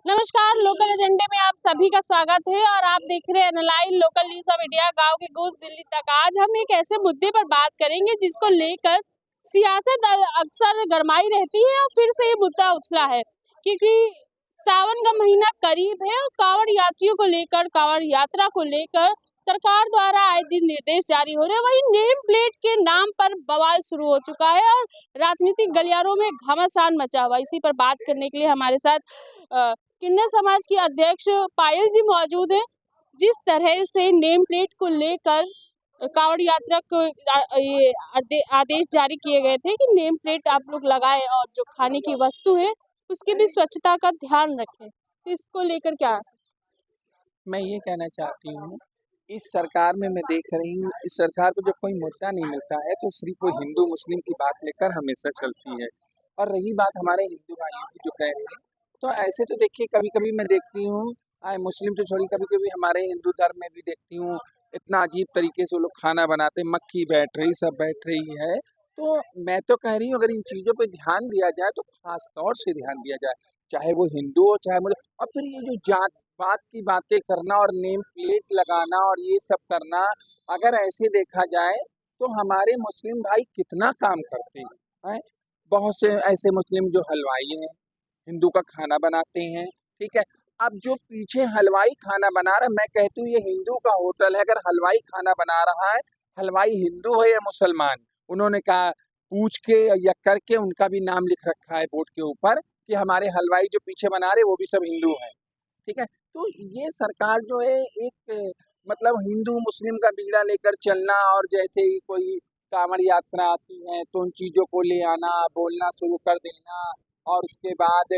नमस्कार, लोकल एजेंडे में आप सभी का स्वागत है और आप देख रहे हैं analyse local news of India गांव के गूंज दिल्ली तक। आज हम एक ऐसे मुद्दे पर बात करेंगे जिसको लेकर सियासत अक्सर गरमाई रहती है और फिर से ये मुद्दा उछला है क्योंकि सावन का महीना करीब है और कांवड़ यात्रियों को लेकर, कांवड़ यात्रा को लेकर सरकार द्वारा आए दिन निर्देश जारी हो रहे हैं। वही नेम प्लेट के नाम पर बवाल शुरू हो चुका है और राजनीतिक गलियारों में घमासान मचा हुआ। इसी पर बात करने के लिए हमारे साथ किन्नर समाज की अध्यक्ष पायल जी मौजूद हैं। जिस तरह से नेम प्लेट को लेकर कांवड़ यात्रा को ये आदेश जारी किए गए थे कि नेम प्लेट आप लोग लगाएं और जो खाने की वस्तु है उसकी भी स्वच्छता का ध्यान रखें, तो इसको लेकर क्या? मैं ये कहना चाहती हूँ, इस सरकार में मैं देख रही हूँ, इस सरकार को जब कोई मुद्दा नहीं मिलता है तो सिर्फ वो हिंदू मुस्लिम की बात लेकर हमेशा चलती है। और रही बात हमारे हिंदू भाइयों की जो कह रही है, तो ऐसे तो देखिए कभी कभी मैं देखती हूँ, मुस्लिम तो छोड़ी, कभी कभी हमारे हिंदू धर्म में भी देखती हूँ इतना अजीब तरीके से वो लोग खाना बनाते, मक्खी बैठ रही, सब बैठ रही है। तो मैं तो कह रही हूँ अगर इन चीज़ों पे ध्यान दिया जाए तो खास तौर से ध्यान दिया जाए, चाहे वो हिंदू हो चाहे मुझे। और फिर ये जो जात बात की बातें करना और नेम प्लेट लगाना और ये सब करना, अगर ऐसे देखा जाए तो हमारे मुस्लिम भाई कितना काम करते हैं। बहुत से ऐसे मुस्लिम जो हलवाई हैं, हिंदू का खाना बनाते हैं, ठीक है। अब जो पीछे हलवाई खाना बना रहा है, मैं कहती हूँ ये हिंदू का होटल है, अगर हलवाई खाना बना रहा है, हलवाई हिंदू है या मुसलमान, उन्होंने कहा पूछ के या करके उनका भी नाम लिख रखा है बोर्ड के ऊपर कि हमारे हलवाई जो पीछे बना रहे वो भी सब हिंदू हैं, ठीक है। तो ये सरकार जो है एक मतलब हिंदू मुस्लिम का बीड़ा लेकर चलना, और जैसे ही कोई कांवड़ यात्रा आती है तो उन चीज़ों को ले आना, बोलना शुरू कर देना। और उसके बाद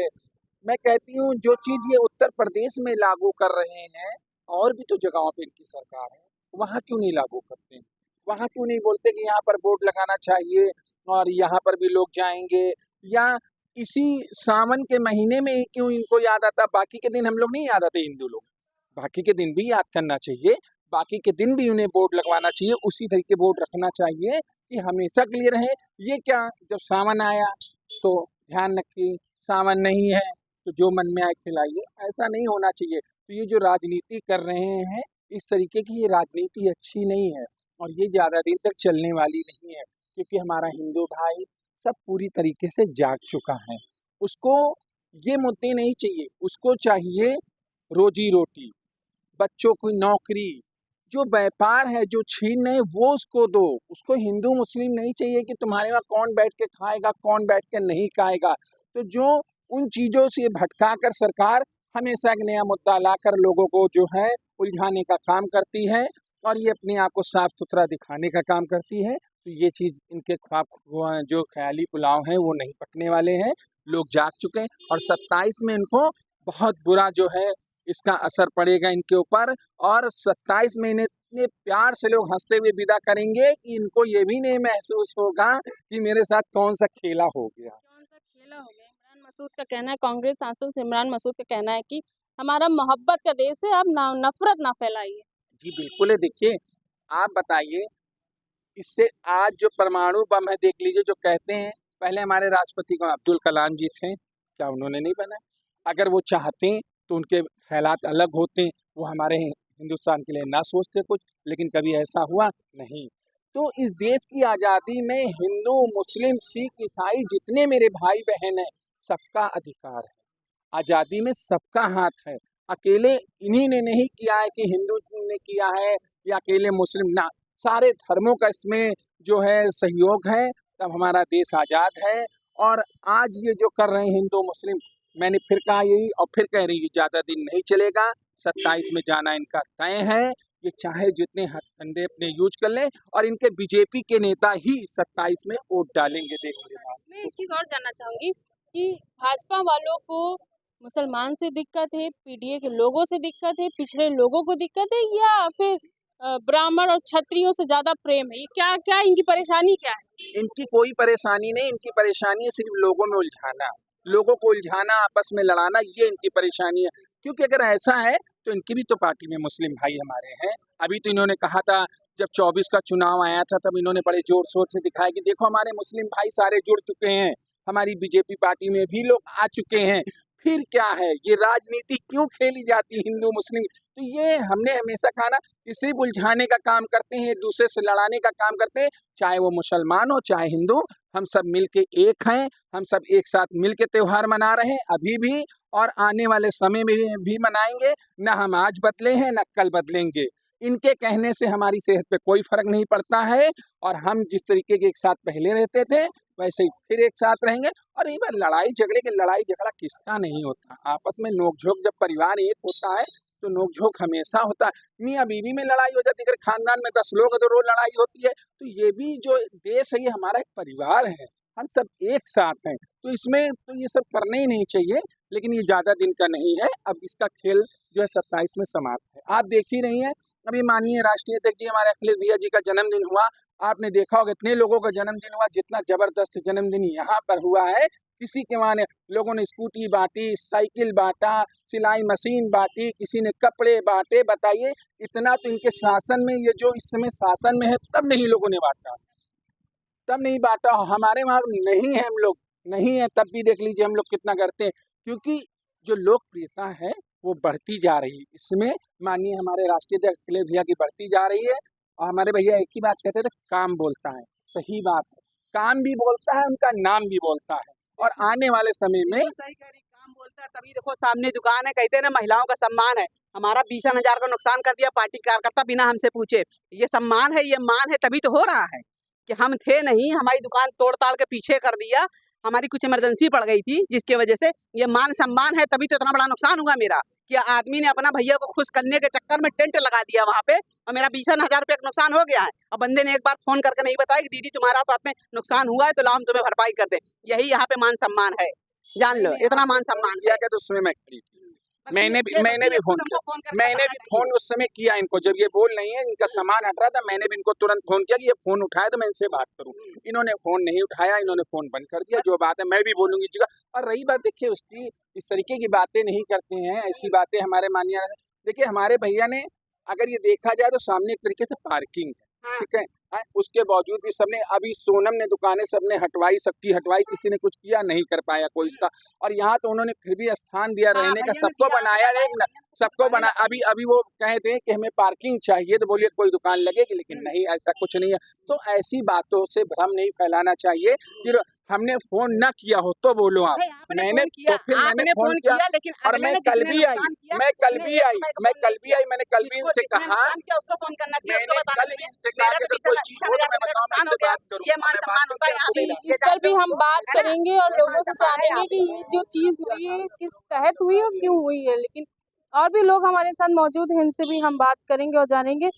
मैं कहती हूँ जो चीज़ ये उत्तर प्रदेश में लागू कर रहे हैं, और भी तो जगहों पे इनकी सरकार है, वहाँ क्यों नहीं लागू करते हैं? वहाँ क्यों नहीं बोलते कि यहाँ पर बोर्ड लगाना चाहिए और यहाँ पर भी लोग जाएंगे? या इसी सावन के महीने में ही क्यों इनको याद आता, बाकी के दिन हम लोग नहीं याद आते हिंदू लोग? बाकी के दिन भी याद करना चाहिए, बाकी के दिन भी उन्हें बोर्ड लगवाना चाहिए, उसी तरीके बोर्ड रखना चाहिए कि हमेशा के लिए रहे। ये क्या, जब सावन आया तो ध्यान रखिए, सावन नहीं है तो जो मन में आए खिलाइए, ऐसा नहीं होना चाहिए। तो ये जो राजनीति कर रहे हैं, इस तरीके की ये राजनीति अच्छी नहीं है और ये ज़्यादा दिन तक चलने वाली नहीं है, क्योंकि हमारा हिंदू भाई सब पूरी तरीके से जाग चुका है। उसको ये मुद्दे नहीं चाहिए, उसको चाहिए रोजी रोटी, बच्चों की नौकरी, जो व्यापार है जो छीन रहे वो उसको दो। उसको हिंदू मुस्लिम नहीं चाहिए कि तुम्हारे वहाँ कौन बैठ के खाएगा कौन बैठ के नहीं खाएगा। तो जो उन चीज़ों से भटका कर सरकार हमेशा एक नया मुद्दा लाकर लोगों को जो है उलझाने का काम करती है और ये अपने आप को साफ सुथरा दिखाने का काम करती है। तो ये चीज़ इनके ख्वाब जो ख्याली पुलाव हैं वो नहीं पकने वाले हैं। लोग जाग चुके हैं और 27 में इनको बहुत बुरा जो है इसका असर पड़ेगा इनके ऊपर। और 27 में इन्हें इतने प्यार से लोग हंसते हुए विदा करेंगे कि इनको ये भी नहीं महसूस होगा कि मेरे साथ कौन सा खेला हो गया। कौन सा खेला हो गया? इमरान मसूद का कहना है, कांग्रेस सांसद इमरान मसूद का कहना है कि हमारा मोहब्बत का देश है, अब नफरत ना फैलाइए। जी बिल्कुल है। देखिए आप बताइए, इससे आज जो परमाणु बम है देख लीजिए, जो कहते हैं पहले हमारे राष्ट्रपति कौन, अब्दुल कलाम जी थे, क्या उन्होंने नहीं बनाया? अगर वो चाहते तो उनके ख्यालात अलग होते, वो हमारे हिंदुस्तान के लिए ना सोचते कुछ, लेकिन कभी ऐसा हुआ नहीं। तो इस देश की आज़ादी में हिंदू मुस्लिम सिख ईसाई जितने मेरे भाई बहन हैं, सबका अधिकार है, आज़ादी में सबका हाथ है। अकेले इन्हीं ने नहीं किया है कि हिंदू ने किया है या अकेले मुस्लिम ना, सारे धर्मों का इसमें जो है सहयोग है, तब हमारा देश आज़ाद है। और आज ये जो कर रहे हैं हिंदू मुस्लिम, मैंने फिर कहा यही और फिर कह रही हूँ ज़्यादा दिन नहीं चलेगा, 27 में जाना इनका तय है। ये चाहे जितने हथकंडे अपने यूज कर लें, और इनके बीजेपी के नेता ही 27 में वोट डालेंगे, देख लेना। मैं एक चीज़ और जानना चाहूँगी कि भाजपा वालों को मुसलमान से दिक्कत है, पीडीए के लोगों से दिक्कत है, पिछड़े लोगों को दिक्कत है, या फिर ब्राह्मण और क्षत्रियों से ज़्यादा प्रेम है? क्या क्या इनकी परेशानी क्या है? इनकी कोई परेशानी नहीं, इनकी परेशानी है सिर्फ लोगों में उलझाना, लोगों को उलझाना, आपस में लड़ाना, ये इनकी परेशानी है। क्योंकि अगर ऐसा है तो इनकी भी तो पार्टी में मुस्लिम भाई हमारे हैं। अभी तो इन्होंने कहा था, जब 24 का चुनाव आया था तब इन्होंने बड़े जोर शोर से दिखाया कि देखो हमारे मुस्लिम भाई सारे जुड़ चुके हैं, हमारी बीजेपी पार्टी में भी लोग आ चुके हैं। फिर क्या है, ये राजनीति क्यों खेली जाती है हिंदू मुस्लिम? तो ये हमने हमेशा कहा ना कि सिर्फ उलझाने का काम करते हैं, एक दूसरे से लड़ाने का काम करते हैं, चाहे वो मुसलमान हो चाहे हिंदू, हम सब मिलके एक हैं, हम सब एक साथ मिलके त्योहार मना रहे हैं अभी भी, और आने वाले समय में भी मनाएंगे। ना हम आज बदले हैं ना कल बदलेंगे। इनके कहने से हमारी सेहत पे कोई फर्क नहीं पड़ता है, और हम जिस तरीके के एक साथ पहले रहते थे वैसे ही फिर एक साथ रहेंगे। और ये बार लड़ाई झगड़ा किसका नहीं होता, आपस में नोक-झोंक जब परिवार एक होता है तो नोक-झोंक हमेशा होता है। मियाँ-बीवी में लड़ाई हो जाती है, अगर खानदान में 10 लोग हैं तो रोज़ लड़ाई होती है। तो ये भी जो देश है ये हमारा एक परिवार है, हम सब एक साथ हैं, तो इसमें तो ये सब करना ही नहीं चाहिए। लेकिन ये ज़्यादा दिन का नहीं है, अब इसका खेल जो है 27 में समाप्त है। आप देख ही रही हैं, अभी माननीय राष्ट्रीय अध्यक्ष जी हमारे अखिलेश भैया जी का जन्मदिन हुआ, आपने देखा होगा इतने लोगों का जन्मदिन हुआ, जितना जबरदस्त जन्मदिन यहाँ पर हुआ है किसी के वहाँ लोगों ने स्कूटी बांटी, साइकिल बांटा, सिलाई मशीन बांटी, किसी ने कपड़े बांटे। बताइए, इतना तो इनके शासन में, ये जो इस समय शासन में है तब नहीं लोगों ने बांटा, तब नहीं बांटा। हमारे वहाँ नहीं है, हम लोग नहीं है तब भी देख लीजिए हम लोग कितना करते हैं, क्योंकि जो लोकप्रियता है वो बढ़ती जा रही है। इसमें माननीय हमारे राष्ट्रीय अध्यक्ष अखिलेश भैया की बढ़ती जा रही है। और हमारे भैया एक ही बात कहते थे, काम बोलता है, सही बात है, काम भी बोलता है, उनका नाम भी बोलता है। और आने वाले समय में सही कह रही, काम बोलता है तभी देखो सामने दुकान है, कहते हैं ना महिलाओं का सम्मान है। हमारा 20,000 का नुकसान कर दिया पार्टी कार्यकर्ता बिना हमसे पूछे। ये सम्मान है, ये मान है, तभी तो हो रहा है कि हम थे नहीं, हमारी दुकान तोड़ ताड़ के पीछे कर दिया, हमारी कुछ इमरजेंसी पड़ गई थी जिसकी वजह से ये मान सम्मान है, तभी तो इतना बड़ा नुकसान हुआ मेरा कि आदमी ने अपना भैया को खुश करने के चक्कर में टेंट लगा दिया वहाँ पे, और मेरा 20,000 रुपये का नुकसान हो गया है। और बंदे ने एक बार फोन करके नहीं बताया कि दीदी तुम्हारा साथ में नुकसान हुआ है तो लाओ हम तुम्हें भरपाई कर दे। यही यहाँ पे मान सम्मान है, जान लो, इतना मान सम्मान किया गया। तो उसमें मैं खड़ी थी, मैंने भी फोन किया, मैंने भी फोन उस समय किया इनको, जब ये बोल नहीं है, इनका सामान हट रहा था, मैंने भी इनको तुरंत फोन किया कि ये फोन उठाए तो मैं इनसे बात करूं। इन्होंने फोन नहीं उठाया, इन्होंने फोन बंद कर दिया। जो बात है मैं भी बोलूंगी जगह। और रही बात, देखिए उसकी, इस तरीके की बातें नहीं करते हैं, ऐसी बातें हमारे माननीय, देखिए हमारे भैया ने, अगर ये देखा जाए तो सामने एक तरीके से पार्किंग है, ठीक है, उसके बावजूद भी सबने, अभी सोनम ने दुकानें सबने हटवाई, सबकी हटवाई, किसी ने कुछ किया नहीं कर पाया कोई इसका। और यहाँ तो उन्होंने फिर भी स्थान दिया रहने का, सबको बनाया, सबको बना। अभी वो कहते हैं कि हमें पार्किंग चाहिए, तो बोलिए कोई दुकान लगेगी, लेकिन नहीं, ऐसा कुछ नहीं है। तो ऐसी बातों से भ्रम नहीं फैलाना चाहिए कि हमने फोन न किया हो तो बोलो आप। मैंने फोन किया, लेकिन और मैं कल भी आई, मैंने कल भी इनसे कहा, इस पर भी हम बात करेंगे और लोगों से जानेंगे कि ये जो चीज हुई है किस तहत हुई और क्यों हुई है। लेकिन और भी लोग हमारे साथ मौजूद हैं, इनसे भी हम बात करेंगे और जानेंगे।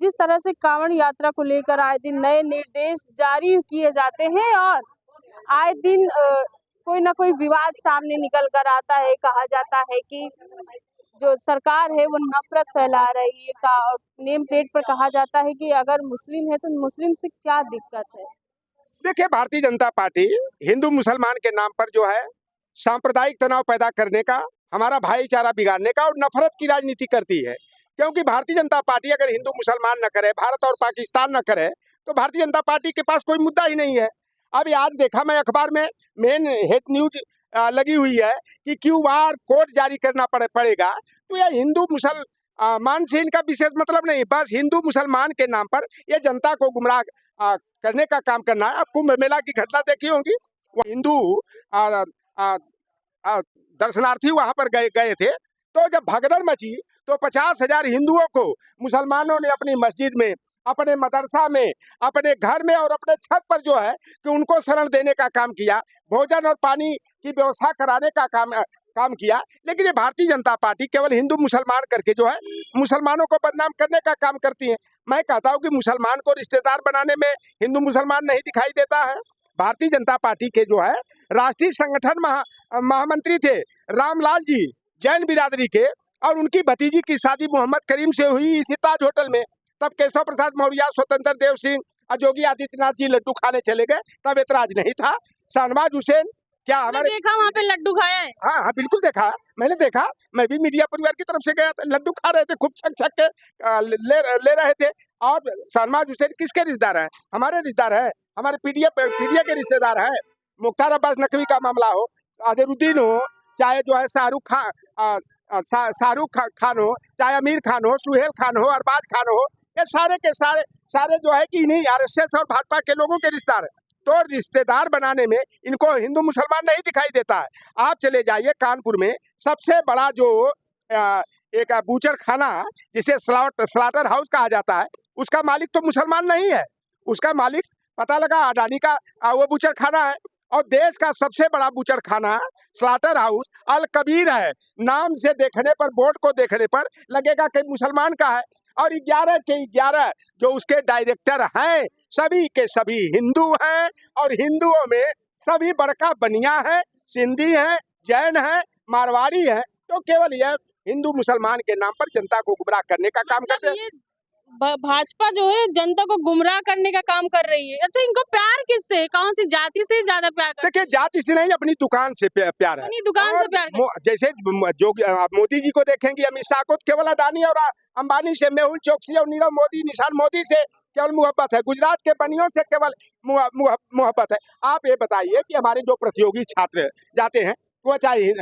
जिस तरह से कांवड़ यात्रा को लेकर आए दिन नए निर्देश जारी किए जाते हैं और आए दिन कोई ना कोई विवाद सामने निकल कर आता है, कहा जाता है कि जो सरकार है वो नफरत फैला रही है का, और नेम प्लेट पर कहा जाता है कि अगर मुस्लिम है तो मुस्लिम से क्या दिक्कत है। देखिए, भारतीय जनता पार्टी हिंदू मुसलमान के नाम पर जो है सांप्रदायिक तनाव पैदा करने का, हमारा भाईचारा बिगाड़ने का और नफरत की राजनीति करती है। क्योंकि भारतीय जनता पार्टी अगर हिंदू मुसलमान न करे, भारत और पाकिस्तान न करे, तो भारतीय जनता पार्टी के पास कोई मुद्दा ही नहीं है। अभी आज देखा मैं अखबार में मेन हेड न्यूज लगी हुई है कि QR कोड जारी करना पड़ेगा। तो यह हिंदू मुसलमान से इनका विशेष मतलब नहीं, बस हिंदू मुसलमान के नाम पर यह जनता को गुमराह करने का काम करना है। आप कुंभ मेला की घटना देखी होंगी, वो हिंदू दर्शनार्थी वहां पर गए थे, तो जब भगदड़ मची तो 50,000 हिंदुओं को मुसलमानों ने अपनी मस्जिद में, अपने मदरसा में, अपने घर में और अपने छत पर जो है कि उनको शरण देने का काम किया, भोजन और पानी की व्यवस्था कराने का काम किया। लेकिन ये भारतीय जनता पार्टी केवल हिंदू मुसलमान करके जो है मुसलमानों को बदनाम करने का काम करती है। मैं कहता हूँ कि मुसलमान को रिश्तेदार बनाने में हिंदू मुसलमान नहीं दिखाई देता है। भारतीय जनता पार्टी के जो है राष्ट्रीय संगठन महामंत्री थे रामलाल जी, जैन बिरादरी के, और उनकी भतीजी की शादी मोहम्मद करीम से हुई इसी ताज होटल में। तब केशव प्रसाद मौर्य, स्वतंत्र देव सिंह और योगी आदित्यनाथ जी लड्डू खाने चले गए, तब एतराज नहीं था। शहनवाज हुसैन, क्या हमारे देखा वहाँ पे लड्डू खाया है? हाँ, बिल्कुल देखा, मैंने देखा, मैं भी मीडिया परिवार की तरफ से गया था, लड्डू खा रहे थे, खूब छक के ले रहे थे। और शहनवाज हुसैन किसके रिश्तेदार हैं? हमारे रिश्तेदार है, हमारे पीडीए के रिश्तेदार है। मुख्तार अब्बास नकवी का मामला हो, अजहरुद्दीन हो, चाहे जो है शाहरुख खान हो, चाहे आमिर खान हो, सुहेल खान हो, अरबाज खान हो, ये सारे के सारे जो है कि इन्हीं आरएसएस और भाजपा के लोगों के रिश्तेदार है। तो रिश्तेदार बनाने में इनको हिंदू मुसलमान नहीं दिखाई देता है। आप चले जाइए कानपुर में सबसे बड़ा जो एक बूचर खाना जिसे स्लाटर हाउस कहा जाता है, उसका मालिक तो मुसलमान नहीं है, उसका मालिक पता लगा अडानी का वो बूचर खाना है। और देश का सबसे बड़ा बूचर खाना स्लाटर हाउस अल कबीर है। नाम से देखने पर, बोर्ड को देखने पर लगेगा कि मुसलमान का है। और 11 के 11 जो उसके डायरेक्टर हैं सभी के सभी हिंदू हैं। और हिंदुओं में सभी बड़का बनिया है, सिंधी है, जैन है, मारवाड़ी है। तो केवल यह हिंदू मुसलमान के नाम पर जनता को गुमराह करने का काम करते हैं। भाजपा जो है जनता को गुमराह करने का काम कर रही है। अच्छा, इनको प्यार किससे है? कौन सी जाति से ज्यादा प्यार करते हैं? देखिए, जाति से नहीं, अपनी दुकान से प्यार है। अपनी दुकान से प्यार करते हैं। जैसे जो मोदी जी को देखेंगे, अमित शाह को केवल अडानी और अंबानी से, मेहुल चोकसी और नीरव मोदी, निशान मोदी से केवल मोहब्बत है। गुजरात के बनियों से केवल मोहब्बत है। आप ये बताइए कि हमारे जो प्रतियोगी छात्र जाते हैं वो चाहे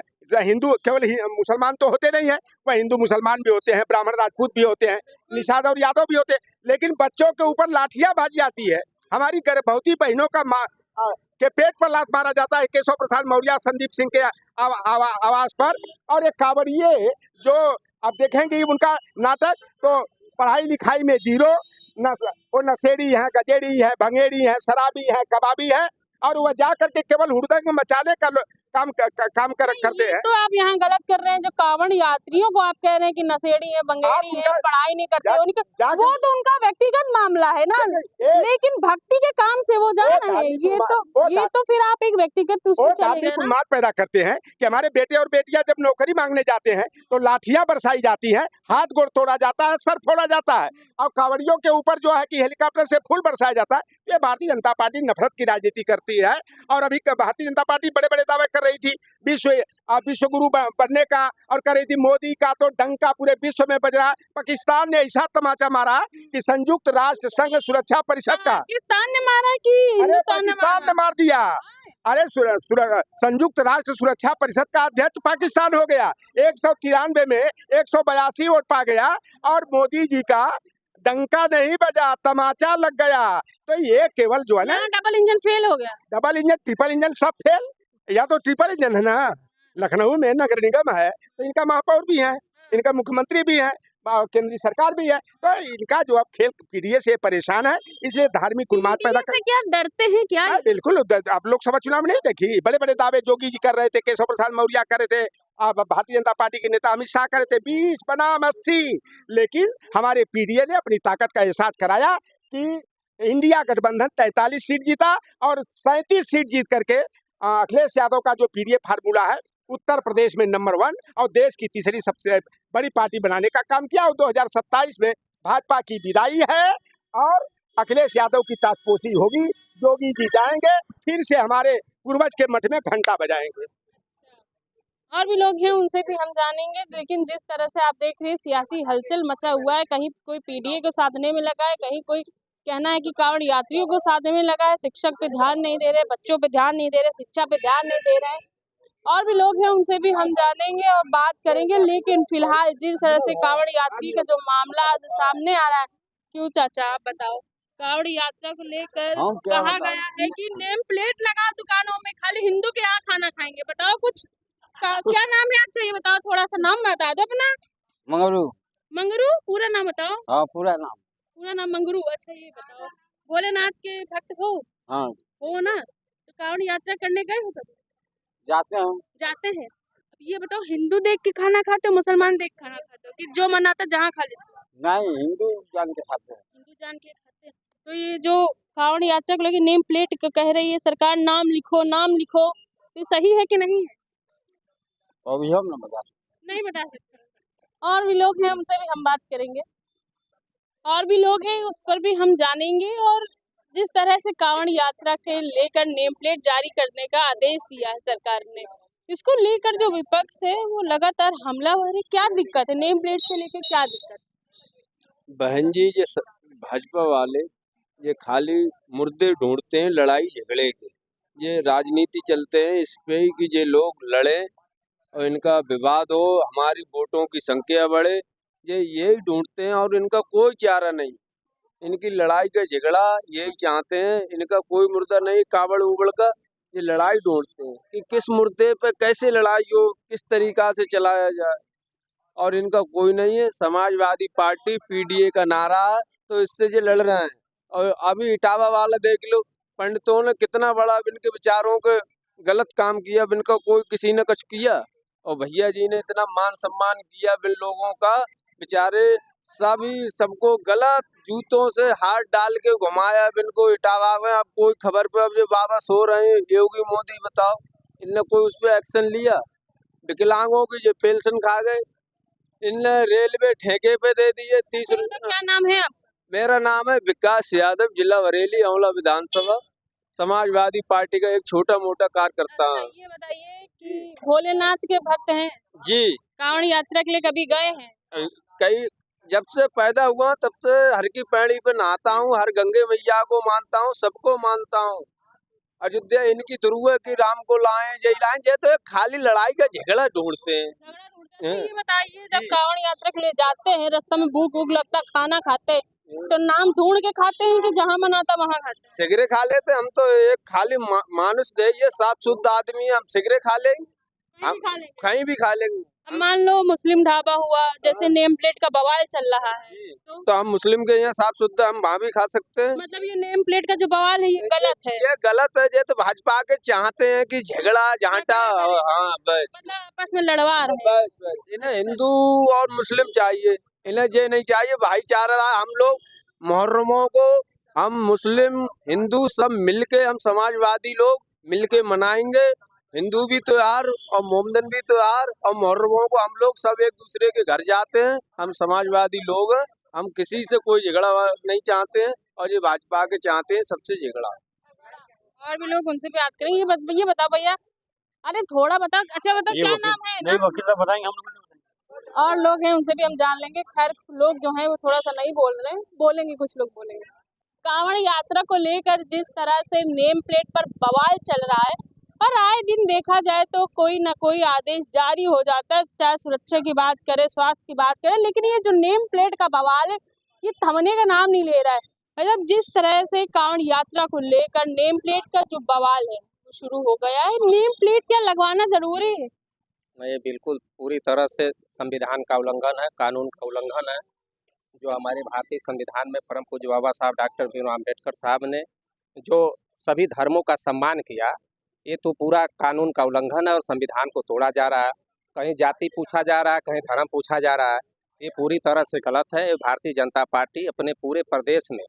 हिंदू, केवल मुसलमान तो होते नहीं है, वह हिंदू मुसलमान भी होते हैं, ब्राह्मण राजपूत भी होते हैं, निषाद और यादव भी होते हैं। लेकिन बच्चों के ऊपर लाठियां भाजी जाती है। हमारी गर्भवती बहनों का के पेट पर लात मारा जाता है केशव प्रसाद मौर्य, संदीप सिंह के आवास पर। और एक कावड़िए जो अब देखेंगे उनका नाटक, तो पढ़ाई लिखाई में जीरो, वो नशेड़ी है, गजेड़ी है, भंगेड़ी है, शराबी है, कबाबी है। और वह जा करके केवल हुड़दंग मचाने का काम करते हैं। तो आप यहाँ गलत कर रहे हैं। जो कांवड़ यात्रियों को आप कह रहे हैं कि नशेड़ी है, बंगेड़ी है, पढ़ाई नहीं करते, वो तो उनका व्यक्तिगत मामला है ना। लेकिन भक्ति के काम से वो जा रहे हैं, ये तो फिर आप एक व्यक्तिगत उसमें चले गए ना। उन्माद पैदा करते हैं कि हमारे बेटे और बेटियां जब नौकरी मांगने जाते हैं तो लाठियां बरसाई जाती हैं, हाथ गोड़ तोड़ा जाता है, सर फोड़ा जाता है। और कांवड़ियों के ऊपर जो है कि हेलीकॉप्टर से फूल बरसाया जाता है। ये भारतीय जनता पार्टी नफरत की राजनीति करती है। और अभी भारतीय जनता पार्टी बड़े बड़े दावे कर रही थी विश्व गुरु बनने का, और कर रही थी मोदी का तो डंका पूरे विश्व में बज रहा। पाकिस्तान ने ऐसा तमाचा मारा कि संयुक्त राष्ट्र संघ सुरक्षा परिषद का, पाकिस्तान ने मारा कि पाकिस्तान ने मार दिया। अरे संयुक्त राष्ट्र सुरक्षा परिषद का अध्यक्ष पाकिस्तान हो गया। 193 में 182 वोट पा गया। और मोदी जी का डंका नहीं बजा, तमाचा लग गया। तो ये केवल जो है ना, डबल इंजन फेल हो गया। डबल इंजन, ट्रिपल इंजन सब फेल। या तो ट्रिपल इंजन है ना, लखनऊ में नगर निगम है तो इनका महापौर भी है, इनका मुख्यमंत्री भी है, केंद्रीय सरकार भी है। तो इनका जो अब खेल पीढ़ी से परेशान है, इसलिए धार्मिक उन्माद पैदा कर। क्या डरते हैं क्या? बिल्कुल। आप लोकसभा चुनाव में नहीं देखी, बड़े बड़े दावे जोगी जी कर रहे थे, केशव प्रसाद मौर्य कर रहे थे, भारतीय जनता पार्टी के नेता अमित शाह कर रहे थे 20 बनाम 80। लेकिन हमारे पीडीए ने अपनी ताकत का एहसास कराया कि इंडिया गठबंधन 43 सीट जीता और 37 सीट जीत करके अखिलेश यादव का जो पीडीए फार्मूला है उत्तर प्रदेश में नंबर 1 और देश की तीसरी सबसे बड़ी पार्टी बनाने का काम किया। और 2027 में भाजपा की विदाई है और अखिलेश यादव की ताजपोशी होगी। योगी जी जाएंगे, फिर से हमारे पूर्वज के मठ में घंटा बजाएंगे। और भी लोग हैं, उनसे भी हम जानेंगे। लेकिन जिस तरह से आप देख रहे हैं सियासी हलचल मचा हुआ है, कहीं कोई पीडीए को साधने में लगा है, कहीं कोई कहना है कि कांवड़ यात्रियों को साधने में लगा है, शिक्षक पे ध्यान नहीं दे रहे, बच्चों पे ध्यान नहीं दे रहे, शिक्षा पे ध्यान नहीं दे रहे हैं। और भी लोग हैं, उनसे भी हम जानेंगे और बात करेंगे। लेकिन फिलहाल जिस तरह से कांवड़ यात्री का जो मामला आज सामने आ रहा है, क्यों चाचा आप बताओ, कांवड़ यात्रा को लेकर कहा गया है कि नेम प्लेट लगाओ दुकानों में, खाली हिंदू के यहाँ खाना खाएंगे। बताओ कुछ क्या नाम है? अच्छा ये बताओ, थोड़ा सा नाम बता दो अपना। मंगरू। मंगरू? पूरा नाम बताओ। हाँ, पूरा नाम मंगरू। अच्छा ये बताओ, भोलेनाथ के भक्त हो? हाँ। हो ना? तो कांवड़ यात्रा करने गए हो कभी? जाते हैं। अब ये बताओ, हिंदू देख के खाना खाते हो, मुसलमान देख खाना खाते हो, कि जो मनाता जहाँ खा लेते हो? नहीं, हिंदू जान के खाते हैं। हिंदू जान के खाते हैं। तो ये जो कांवड़ यात्रा को लेकर नेम प्लेट कह रही है सरकार, नाम लिखो नाम लिखो, ये सही है कि नहीं है? अभी हम नहीं बता सकते। और भी लोग हैं, उनसे भी हम बात करेंगे। और भी लोग हैं, उस पर भी हम जानेंगे। और जिस तरह से कांवड़ यात्रा के लेकर नेम प्लेट जारी करने का आदेश दिया है सरकार ने, इसको लेकर जो विपक्ष है वो लगातार हमलावर है। क्या दिक्कत है नेम प्लेट से लेकर, क्या दिक्कत? बहन जी, ये भाजपा वाले ये खाली मुर्दे ढूंढते हैं लड़ाई झगड़े के। ये राजनीति चलते हैं इस पे कि ये लोग लड़े और इनका विवाद हो, हमारी वोटों की संख्या बढ़े, ये यही ढूंढते हैं और इनका कोई चारा नहीं। इनकी लड़ाई का झगड़ा यही चाहते हैं, इनका कोई मुद्दा नहीं कावड़ उबड़ का, ये लड़ाई ढूंढते हैं कि किस मुद्दे पे कैसे लड़ाई हो, किस तरीका से चलाया जाए, और इनका कोई नहीं है। समाजवादी पार्टी पीडीए का नारा है, तो इससे ये लड़ रहे हैं। और अभी इटावा वाला देख लो, पंडितों ने कितना बड़ा इनके विचारों के गलत काम किया, इनका कोई किसी ने कुछ किया, और भैया जी ने इतना मान सम्मान किया इन लोगों का, बेचारे सभी सबको गलत जूतों से हाथ डाल के घुमाया इनको इटावा में। अब कोई खबर पे अब ये वापस हो रहे हैं योगी मोदी, बताओ इनने कोई उस पर एक्शन लिया? विकलांगों की जो पेंशन खा गए, इनने रेलवे ठेके पे दे दिए 30 इनका क्या नाम है आप? मेरा नाम है विकास यादव, जिला बरेली, आंवला विधानसभा, समाजवादी पार्टी का एक छोटा मोटा कार्यकर्ता हूँ। ये बताइए कि भोलेनाथ के भक्त हैं, जी, कांवड़ यात्रा के लिए कभी गए हैं? कई जब से पैदा हुआ तब से हर की पैड़ी पे नहाता हूँ, हर गंगे मैया को मानता हूँ, सबको मानता हूँ। अयोध्या इनकी ध्रुव है कि राम को लाएं, जय लाएं, ये तो एक खाली लड़ाई का झगड़ा ढूंढते हैं। झगड़ा ढूंढते हैं। हैं। ये बताइए जब जी। कांवड़ यात्रा के लिए जाते हैं, रास्ते में भूख भूख लगता, खाना खाते हैं, तो नाम ढूंढ के खाते हैं कि जहाँ मना था वहाँ खाते हैं? सिगरे खा लेते हम तो, एक खाली मानुष दे, ये साफ शुद्ध आदमी है, हम सिगरे खा लेंगे, कहीं भी खा लेंगे। कहीं भी खा लेंगे। अब मान लो मुस्लिम ढाबा हुआ, जैसे नेम प्लेट का बवाल चल रहा है, जी, तो तो हम मुस्लिम के यहाँ साफ शुद्ध, हम वहाँ भी खा सकते हैं। मतलब ये नेम प्लेट का जो बवाल है ये गलत है। ये गलत है, ये तो भाजपा के चाहते हैं कि झगड़ा झांटा, हाँ बस मतलब आपस में लड़वा रहे हैं। बस बस इन्हें हिंदू और मुस्लिम चाहिए, इन्हें ये नहीं चाहिए भाईचारा। हम लोग मुहर्रमों को हम मुस्लिम हिंदू सब मिलके, हम समाजवादी लोग मिलके मनाएंगे, हिंदू भी त्योहार और मोमदन भी त्योहार, और मुहर्रमों को हम लोग सब एक दूसरे के घर जाते हैं। हम समाजवादी लोग हैं, हम किसी से कोई झगड़ा नहीं चाहते हैं, और ये भाजपा के चाहते हैं सबसे झगड़ा। और भी लोग उनसे बात करेंगे। ये बताओ भैया, अरे थोड़ा बता, अच्छा बता क्या नाम है? नहीं वकील साहब बताएंगे, हम लोग और लोग हैं उनसे भी हम जान लेंगे। खैर लोग जो हैं वो थोड़ा सा नहीं बोल रहे हैं, बोलेंगे, कुछ लोग बोलेंगे। कांवड़ यात्रा को लेकर जिस तरह से नेम प्लेट पर बवाल चल रहा है, और आए दिन देखा जाए तो कोई ना कोई आदेश जारी हो जाता है, चाहे सुरक्षा की बात करें, स्वास्थ्य की बात करें, लेकिन ये जो नेम प्लेट का बवाल है ये थमने का नाम नहीं ले रहा है। मतलब जिस तरह से कांवड़ यात्रा को लेकर नेम प्लेट का जो बवाल है वो शुरू हो गया है, नेम प्लेट क्या लगवाना जरूरी है? ये बिल्कुल पूरी तरह से संविधान का उल्लंघन है, कानून का उल्लंघन है। जो हमारे भारतीय संविधान में परम पूज्य बाबा साहब डॉक्टर भीमराव अम्बेडकर साहब ने जो सभी धर्मों का सम्मान किया, ये तो पूरा कानून का उल्लंघन है और संविधान को तोड़ा जा रहा है। कहीं जाति पूछा जा रहा है, कहीं धर्म पूछा जा रहा है, ये पूरी तरह से गलत है। भारतीय जनता पार्टी अपने पूरे प्रदेश में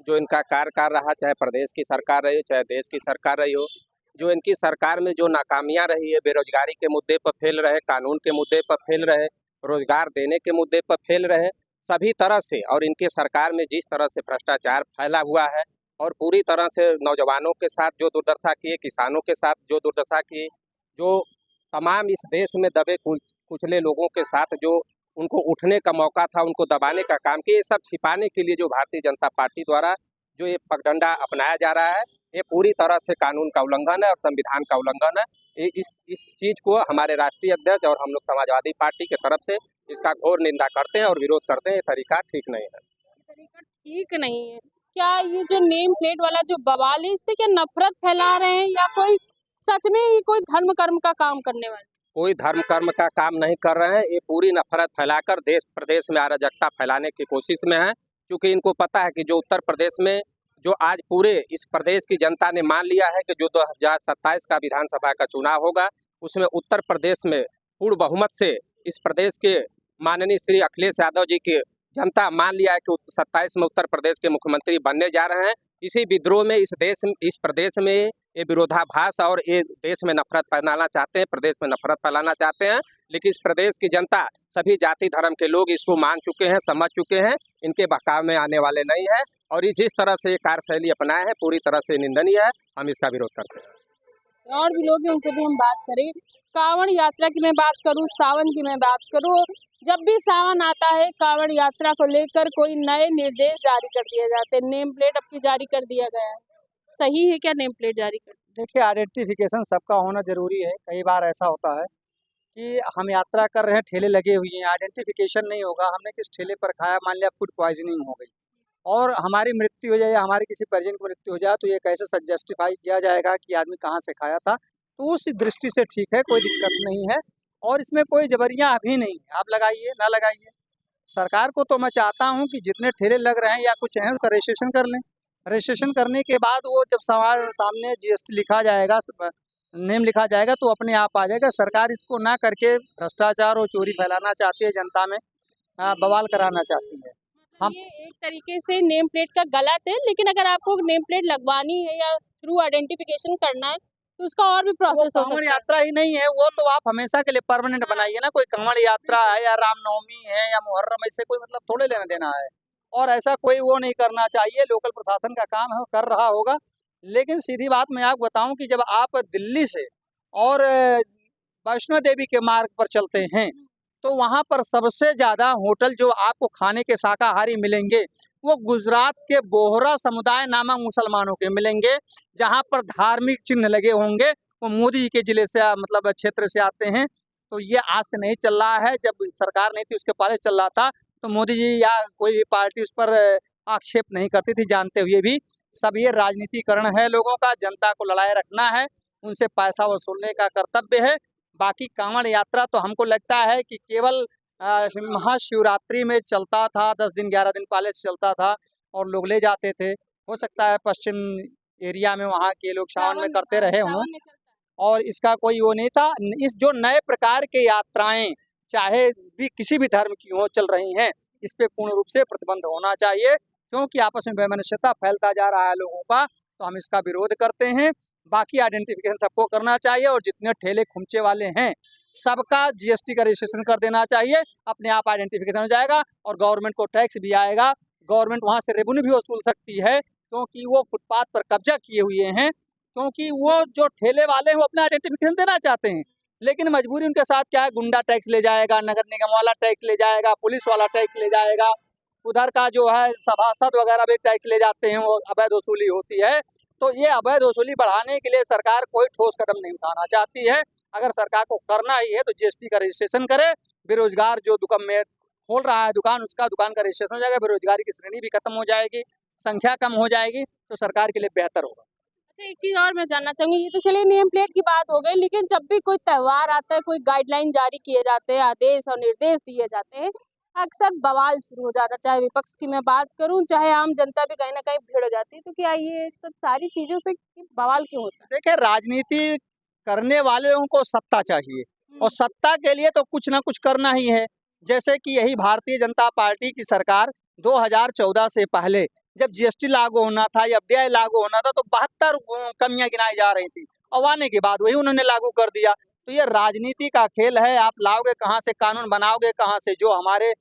जो इनका कार्य कर रहा, चाहे प्रदेश की सरकार रही, चाहे देश की सरकार रही हो, जो इनकी सरकार में जो नाकामियां रही है, बेरोजगारी के मुद्दे पर फेल रहे, कानून के मुद्दे पर फेल रहे, रोजगार देने के मुद्दे पर फेल रहे, सभी तरह से, और इनके सरकार में जिस तरह से भ्रष्टाचार फैला हुआ है, और पूरी तरह से नौजवानों के साथ जो दुर्दशा किए, किसानों के साथ जो दुर्दशा किए, जो तमाम इस देश में दबे कुचले लोगों के साथ जो उनको उठने का मौका था, उनको दबाने का काम किया, ये सब छिपाने के लिए जो भारतीय जनता पार्टी द्वारा जो ये पगडंडा अपनाया जा रहा है, ये पूरी तरह से कानून का उल्लंघन है और संविधान का उल्लंघन है। इस चीज़ को हमारे राष्ट्रीय अध्यक्ष और हम लोग समाजवादी पार्टी के तरफ से इसका घोर निंदा करते हैं और विरोध करते हैं। ये तरीका ठीक नहीं है। तरीका ठीक नहीं है। क्या ये जो नेम प्लेट वाला जो बवाल है, इससे क्या नफरत फैला रहे हैं, या कोई सच में ही कोई धर्म कर्म का काम करने वाले? कोई धर्म कर्म का काम नहीं कर रहे हैं, ये पूरी नफरत फैलाकर देश प्रदेश में अराजकता फैलाने की कोशिश में है। क्योंकि इनको पता है कि जो उत्तर प्रदेश में जो आज पूरे इस प्रदेश की जनता ने मान लिया है कि जो 2027 का विधानसभा का चुनाव होगा, उसमें उत्तर प्रदेश में पूर्ण बहुमत से इस प्रदेश के माननीय श्री अखिलेश यादव जी की जनता मान लिया है कि 27 में उत्तर प्रदेश के मुख्यमंत्री बनने जा रहे हैं। इसी विद्रोह में इस प्रदेश में ये विरोधाभास और ये देश में नफरत फैलाना चाहते हैं, प्रदेश में नफरत फैलाना चाहते हैं। लेकिन इस प्रदेश की जनता, सभी जाति धर्म के लोग इसको मान चुके हैं, समझ चुके हैं, इनके बहकाव में आने वाले नहीं है। और ये जिस तरह से ये कार्यशैली अपनाए हैं, पूरी तरह से निंदनीय है, हम इसका विरोध करते हैं। और भी लोग हैं, उनसे भी हम बात करें। कांवड़ यात्रा की मैं बात करूं, सावन की मैं बात करूं, जब भी सावन आता है कांवड़ यात्रा को लेकर कोई नए निर्देश जारी कर दिए जाते हैं। नेम प्लेट अब की जारी कर दिया गया है, सही है क्या नेम प्लेट जारी कर? देखिए, आइडेंटिफिकेशन सबका होना जरूरी है। कई बार ऐसा होता है कि हम यात्रा कर रहे हैं, ठेले लगे हुए हैं, आइडेंटिफिकेशन नहीं होगा, हमने किस ठेले पर खाया, मान लिया फूड पॉइजनिंग हो गई और हमारी मृत्यु हो जाए या हमारे किसी परिजन की मृत्यु हो जाए, तो ये कैसे जस्टिफाई किया जाएगा कि आदमी कहाँ से खाया था। तो उस दृष्टि से ठीक है, कोई दिक्कत नहीं है और इसमें कोई जबरियाँ अभी नहीं है, आप लगाइए ना लगाइए। सरकार को तो मैं चाहता हूँ कि जितने ठेले लग रहे हैं या कुछ हैं उसका रजिस्ट्रेशन कर लें। रजिस्ट्रेशन करने के बाद वो जब सामने जीएसटी लिखा जाएगा, नेम लिखा जाएगा, तो अपने आप आ जाएगा। सरकार इसको ना करके भ्रष्टाचार और चोरी फैलाना चाहती है, जनता में बवाल कराना चाहती है। हम ये एक तरीके से नेम प्लेट का गलत है, लेकिन अगर आपको नेम प्लेट लगवानी है या थ्रू आइडेंटिफिकेशन करना है तो उसका और भी प्रोसेस हो कांवड़ सकता है। यात्रा ही नहीं है वो, तो आप हमेशा के लिए परमानेंट बनाइए ना। कोई कांवड़ यात्रा है या रामनवमी है या मुहर्रम, इससे कोई मतलब थोड़े लेना देना है और ऐसा कोई वो नहीं करना चाहिए। लोकल प्रशासन का काम है, कर रहा होगा। लेकिन सीधी बात मैं आपको बताऊं कि जब आप दिल्ली से और वैष्णो देवी के मार्ग पर चलते हैं तो वहाँ पर सबसे ज़्यादा होटल जो आपको खाने के शाकाहारी मिलेंगे वो गुजरात के बोहरा समुदाय नामक मुसलमानों के मिलेंगे, जहाँ पर धार्मिक चिन्ह लगे होंगे। वो मोदी के जिले से मतलब क्षेत्र से आते हैं। तो ये आज से नहीं चल रहा है, जब सरकार नहीं थी उसके पहले चल रहा था। तो मोदी जी या कोई भी पार्टी उस पर आक्षेप नहीं करती थी, जानते हुए भी। सब ये राजनीतिकरण है लोगों का, जनता को लड़ाए रखना है, उनसे पैसा वसूलने का कर्तव्य है। बाकी कांवड़ यात्रा तो हमको लगता है कि केवल महाशिवरात्रि में चलता था, 10 दिन 11 दिन पहले से चलता था और लोग ले जाते थे। हो सकता है पश्चिम एरिया में वहाँ के लोग सावन में करते रहे हों और इसका कोई वो नहीं था। इस जो नए प्रकार के यात्राएं चाहे भी किसी भी धर्म की हो चल रही हैं, इस पे पूर्ण रूप से प्रतिबंध होना चाहिए, क्योंकि आपस में वैमनस्यता फैलता जा रहा है लोगों का। तो हम इसका विरोध करते हैं। बाकी आइडेंटिफिकेशन सबको करना चाहिए और जितने ठेले खुमचे वाले हैं सबका जीएसटी का रजिस्ट्रेशन कर देना चाहिए। अपने आप आइडेंटिफिकेशन हो जाएगा और गवर्नमेंट को टैक्स भी आएगा। गवर्नमेंट वहाँ से रेवेन्यू भी वसूल सकती है, क्योंकि वो फुटपाथ पर कब्जा किए हुए हैं। क्योंकि वो जो ठेले वाले हैं वो अपना आइडेंटिफिकेशन देना चाहते हैं, लेकिन मजबूरी उनके साथ क्या है, गुंडा टैक्स ले जाएगा, नगर निगम वाला टैक्स ले जाएगा, पुलिस वाला टैक्स ले जाएगा, उधर का जो है सभासद वगैरह भी टैक्स ले जाते हैं, वो अवैध वसूली होती है। तो ये अवैध वसूली बढ़ाने के लिए सरकार कोई ठोस कदम नहीं उठाना चाहती है। अगर सरकार को करना ही है तो जीएसटी का रजिस्ट्रेशन करे। बेरोजगार जो दुकान में खोल रहा है दुकान, उसका दुकान का रजिस्ट्रेशन हो जाएगा, बेरोजगारी की श्रेणी भी खत्म हो जाएगी, संख्या कम हो जाएगी, तो सरकार के लिए बेहतर होगा। अच्छा, एक चीज़ और मैं जानना चाहूँगी, ये तो चलिए नेम प्लेट की बात हो गई, लेकिन जब भी कोई त्यौहार आता है, कोई गाइडलाइन जारी किए जाते हैं, आदेश और निर्देश दिए जाते हैं, अक्सर बवाल शुरू हो जाता है। चाहे विपक्ष की मैं बात करूं, चाहे आम जनता भी कहीं ना कहीं भीड़ हो जाती है। तो क्या ये सब सारी चीजों से बवाल क्यों होता है? देखिए, राजनीति करने वालों को सत्ता चाहिए और सत्ता के लिए तो कुछ ना कुछ करना ही है। जैसे कि यही भारतीय जनता पार्टी की सरकार 2014 से पहले जब जीएसटी लागू होना था या एफडीआई लागू होना था तो 72 कमियां गिनाई जा रही थी और आने के बाद वही उन्होंने लागू कर दिया। तो ये राजनीति का खेल है। आप लाओगे कहाँ से, कानून बनाओगे कहाँ से? जो हमारे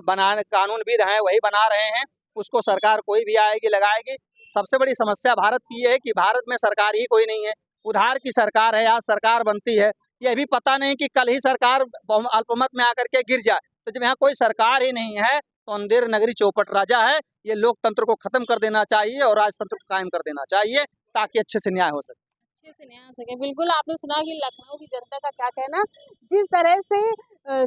बनाने कानूनविद हैं वही बना रहे हैं, उसको सरकार कोई भी आएगी लगाएगी। सबसे बड़ी समस्या भारत की ये है कि भारत में सरकार ही कोई नहीं है, उधार की सरकार है। आज सरकार बनती है, ये भी पता नहीं कि कल ही सरकार अल्पमत में आकर के गिर जाए। तो जब यहाँ कोई सरकार ही नहीं है तो अंधेर नगरी चौपट राजा है। ये लोकतंत्र को खत्म कर देना चाहिए और राजतंत्र को कायम कर देना चाहिए, ताकि अच्छे से न्याय हो सके। अच्छे से न्याय हो सके। बिल्कुल, आपने सुना कि लखनऊ की जनता का क्या कहना। जिस तरह से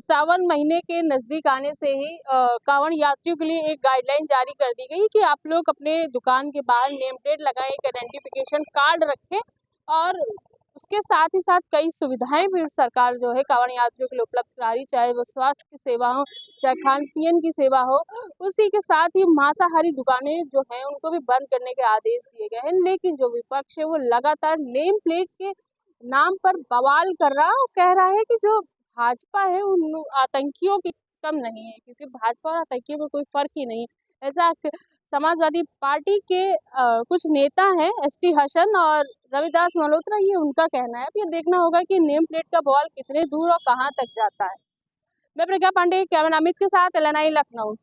सावन महीने के नज़दीक आने से ही कांवड़ यात्रियों के लिए एक गाइडलाइन जारी कर दी गई कि आप लोग अपने दुकान के बाहर नेम प्लेट लगाएं, एक आइडेंटिफिकेशन कार्ड रखें और उसके साथ ही साथ कई सुविधाएं भी सरकार जो है कांवड़ यात्रियों के लिए उपलब्ध करा रही, चाहे वो स्वास्थ्य की सेवा हो, चाहे खान पीन की सेवा हो। उसी के साथ ही मांसाहारी दुकानें जो हैं उनको भी बंद करने के आदेश दिए गए हैं। लेकिन जो विपक्ष है वो लगातार नेम प्लेट के नाम पर बवाल कर रहा है और कह रहा है कि जो भाजपा है उन आतंकियों की कम नहीं है, क्योंकि भाजपा और आतंकियों में कोई फर्क ही नहीं। ऐसा समाजवादी पार्टी के कुछ नेता हैं, एसटी हसन और रविदास मल्होत्रा, ये उनका कहना है। अब ये देखना होगा कि नेम प्लेट का बवाल कितने दूर और कहां तक जाता है। मैं प्रज्ञा पांडे, कैमरा अमित के साथ, LNI लखनऊ।